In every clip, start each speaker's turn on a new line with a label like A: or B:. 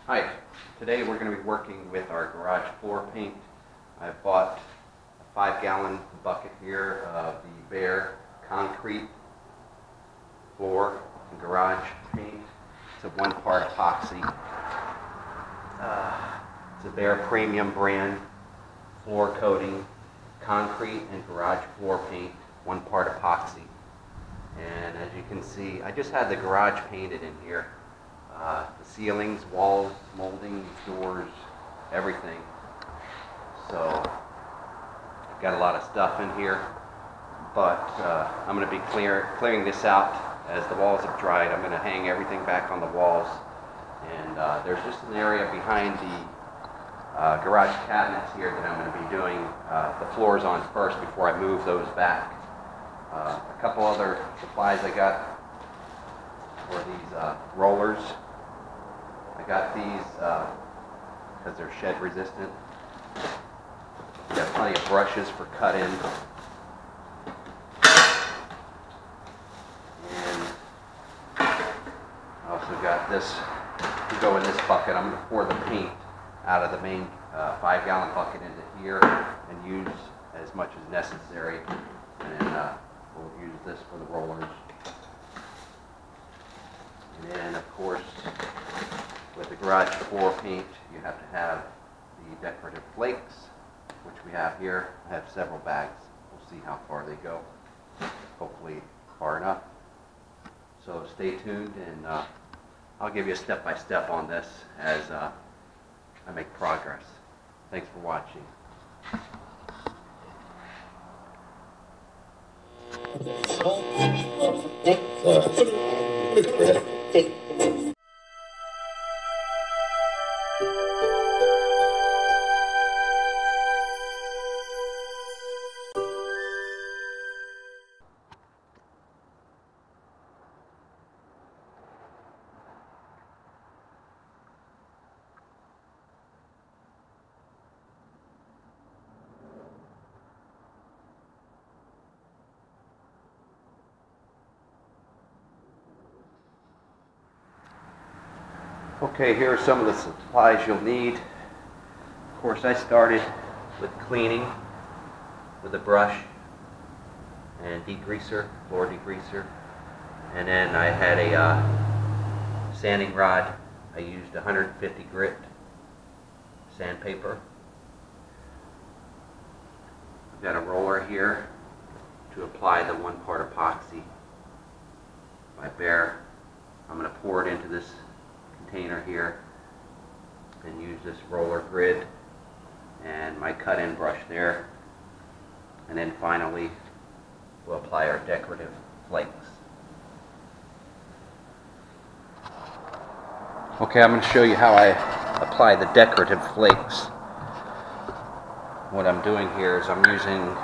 A: Hi, today we're going to be working with our garage floor paint. I bought a 5-gallon bucket here of the Behr Concrete Floor and garage paint. It's a 1-part epoxy. It's a Behr premium brand floor coating, concrete and garage floor paint, 1-part epoxy. And as you can see, I just had the garage painted in here. The ceilings, walls, molding, doors, everything. So I've got a lot of stuff in here, but I'm going to be clearing this out as the walls have dried. I'm going to hang everything back on the walls, and there's just an area behind the garage cabinets here that I'm going to be doing the floors on first before I move those back. A couple other supplies I got were these rollers. I got these because they're shed resistant. Got plenty of brushes for cut-in. And I also got this to go in this bucket. I'm going to pour the paint out of the main 5-gallon bucket into here and use as much as necessary. And then we'll use this for the rollers. And then, of course, with the garage floor paint, you have to have the decorative flakes, which we have here. I have several bags. We'll see how far they go. Hopefully far enough. So stay tuned, and I'll give you a step-by-step on this as I make progress. Thanks for watching. Okay, here are some of the supplies you'll need. Of course, I started with cleaning with a brush and degreaser, floor degreaser. And then I had a sanding rod. I used 150 grit sandpaper. I've got a roller here to apply the 1-part epoxy by Behr. I'm going to pour it into this container here and use this roller grid and my cut-in brush there, and then finally we'll apply our decorative flakes. Okay, I'm going to show you how I apply the decorative flakes. What I'm doing here is I'm using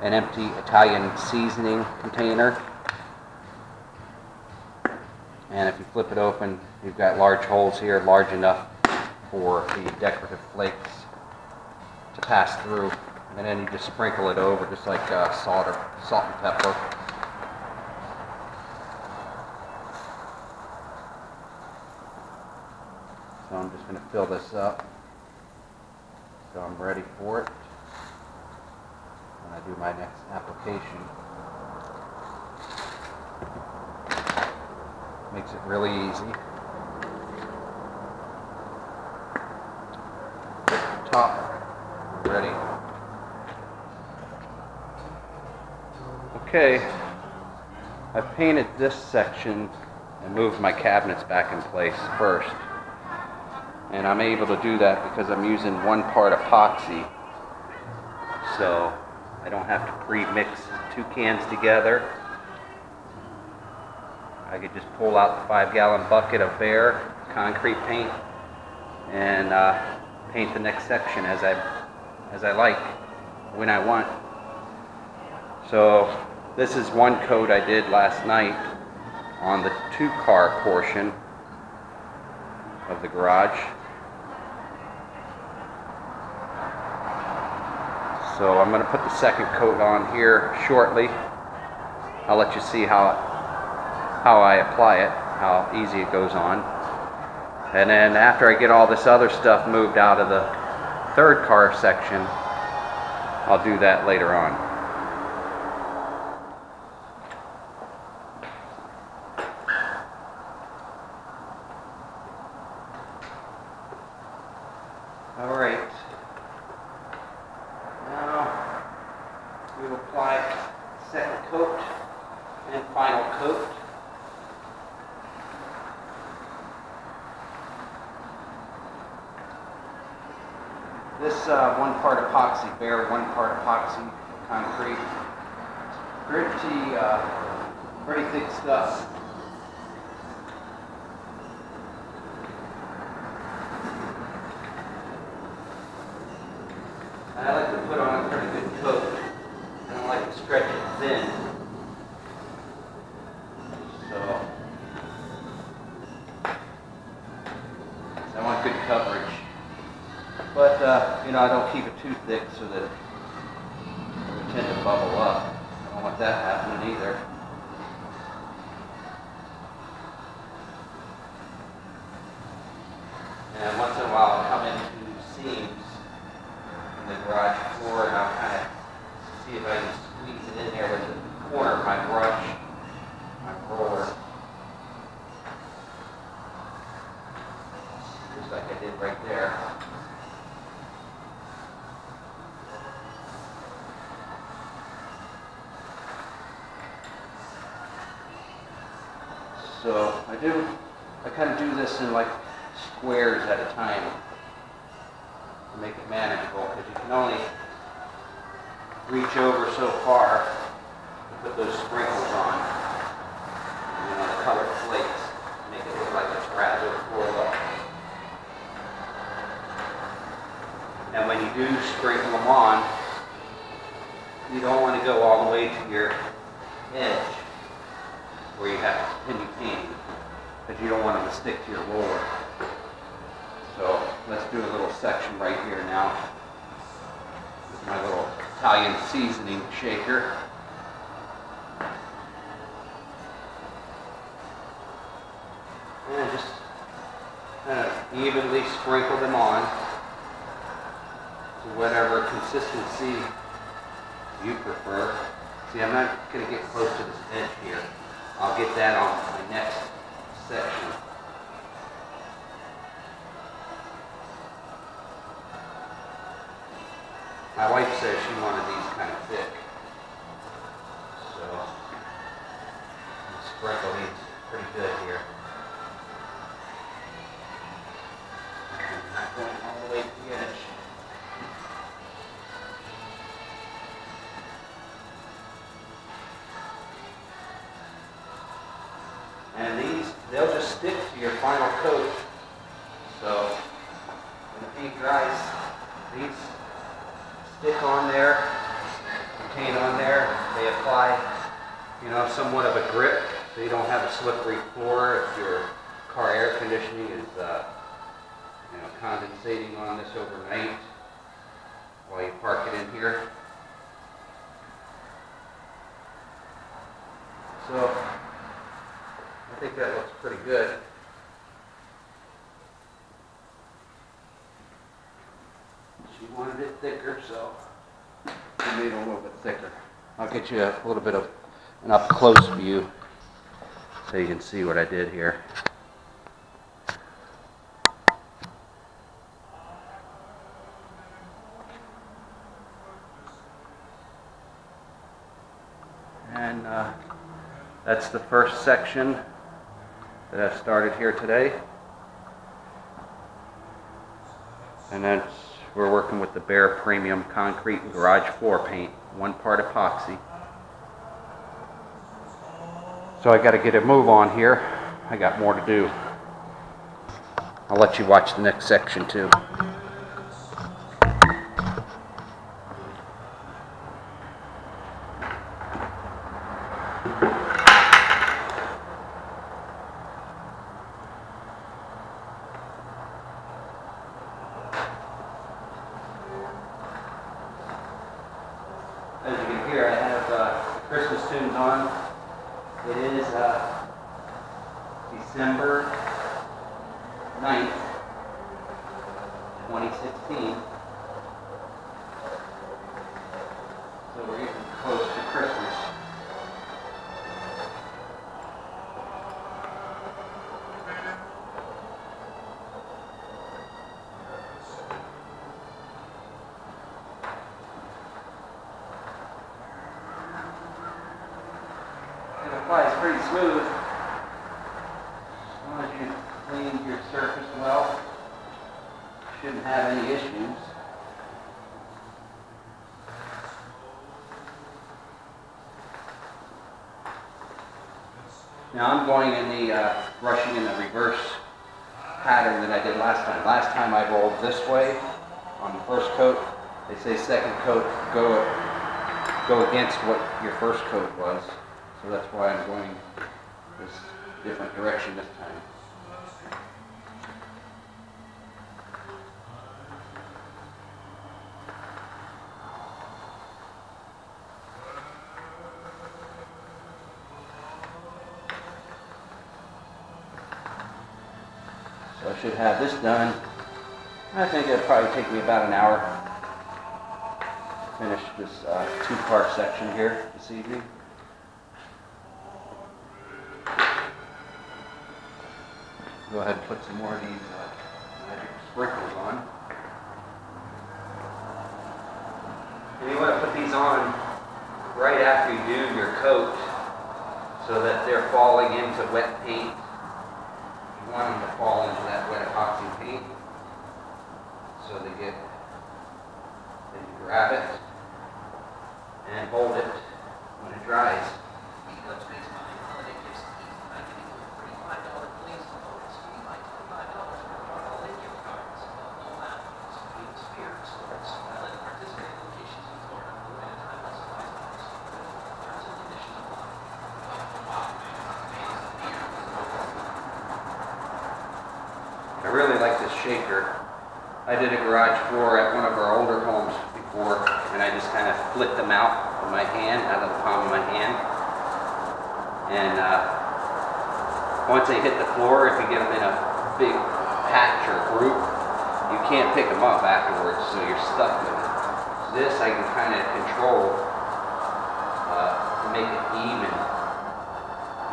A: an empty Italian seasoning container. And if you flip it open, you've got large holes here, large enough for the decorative flakes to pass through. And then you just sprinkle it over, just like salt and pepper. So I'm just going to fill this up so I'm ready for it when I do my next application. Makes it really easy. Top, ready. Okay, I've painted this section and moved my cabinets back in place first. And I'm able to do that because I'm using 1-part epoxy. So I don't have to pre-mix 2 cans together. I could just pull out the 5-gallon bucket of Behr concrete paint and paint the next section as I like, when I want. So this is one coat I did last night on the 2-car portion of the garage. So I'm going to put the second coat on here shortly. I'll let you see how I apply it, how easy it goes on. And then after I get all this other stuff moved out of the third car section, I'll do that later on. All right. Now we will apply second coat and final coat. This one part epoxy, Behr 1 part epoxy concrete, pretty thick stuff. And I like to put on a pretty good coat. I don't like to stretch it thin. So I want good coverage. But, you know, I don't keep it too thick so that it would tend to bubble up. I don't want that happening either. And once in a while I'll come into seams in the garage floor and I'll kind of see if I can squeeze it in there with the corner of my brush, my roller. Just like I did right there. So I kind of do this in like squares at a time to make it manageable, because you can only reach over so far to put those sprinkles on. You know, the colored flakes make it look like it's rather floor. And when you do sprinkle them on, you don't want to go all the way to your edge where you have to continue painting, because you don't want them to stick to your roller. So let's do a little section right here now with my little Italian seasoning shaker. And just kind of evenly sprinkle them on to whatever consistency you prefer. See, I'm not going to get close to this edge here. I'll get that on my next section. My wife says she wanted these kind of thick, so I'll sprinkle these pretty good here. I'm not going all the way to the edge. And these, they'll just stick to your final coat. So when the paint dries, these stick on there, contain on there. They apply, you know, somewhat of a grip, so you don't have a slippery floor if your car air conditioning is, you know, condensating on this overnight while you park it in here. So I think that looks pretty good. She wanted it thicker, so I made it a little bit thicker. I'll get you a little bit of an up-close view so you can see what I did here. And that's the first section that I've started here today. And that's, we're working with the Behr Premium Concrete and Garage Floor Paint, 1 part epoxy. So I got to get a move on here. I got more to do. I'll let you watch the next section too. As you can hear, I have Christmas tunes on. It is December 9th, 2016. So we're getting close to Christmas. It applies pretty smooth. As long as you clean your surface well, shouldn't have any issues. Now I'm going in the brushing in the reverse pattern that I did last time. Last time I rolled this way on the first coat. They say second coat go against what your first coat was. So that's why I'm going this different direction this time. So I should have this done. I think it'll probably take me about an hour to finish this two-car section here this evening. Go ahead and put some more of these magic sprinkles on. And you want to put these on right after you do your coat so that they're falling into wet paint. You want them to fall into that wet epoxy paint so then you grab it and hold it when it dries. I really like this shaker. I did a garage floor at one of our older homes before, and I just kind of flipped them out of my hand, out of the palm of my hand. And once they hit the floor, if you get them in a big patch or group, you can't pick them up afterwards, so you're stuck with it. This I can kind of control to make it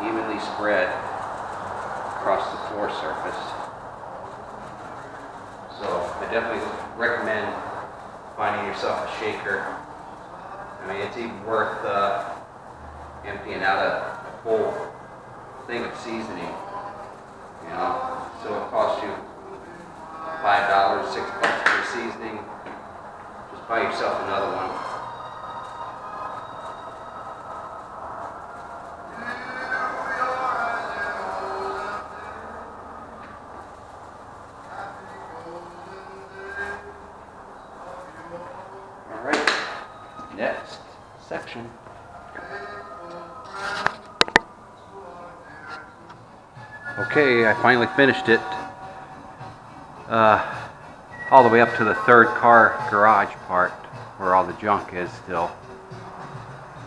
A: evenly spread across the floor surface. So I definitely recommend finding yourself a shaker. I mean, it's even worth emptying out a full thing of seasoning, you know. So it costs you $5, $6 for seasoning. Just buy yourself another one. Next section. Okay, I finally finished it. All the way up to the third car garage part where all the junk is still.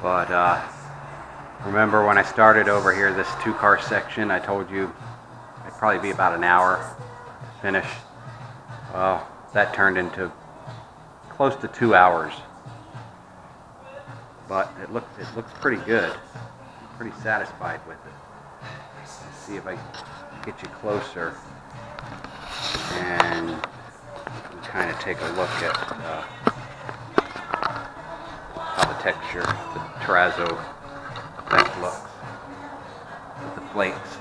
A: But remember when I started over here, this two-car section, I told you it'd probably be about an hour to finish. Well, that turned into close to 2 hours. But it looks pretty good. I'm pretty satisfied with it. Let's see if I get you closer and kind of take a look at how the texture, the terrazzo effect looks with the flakes.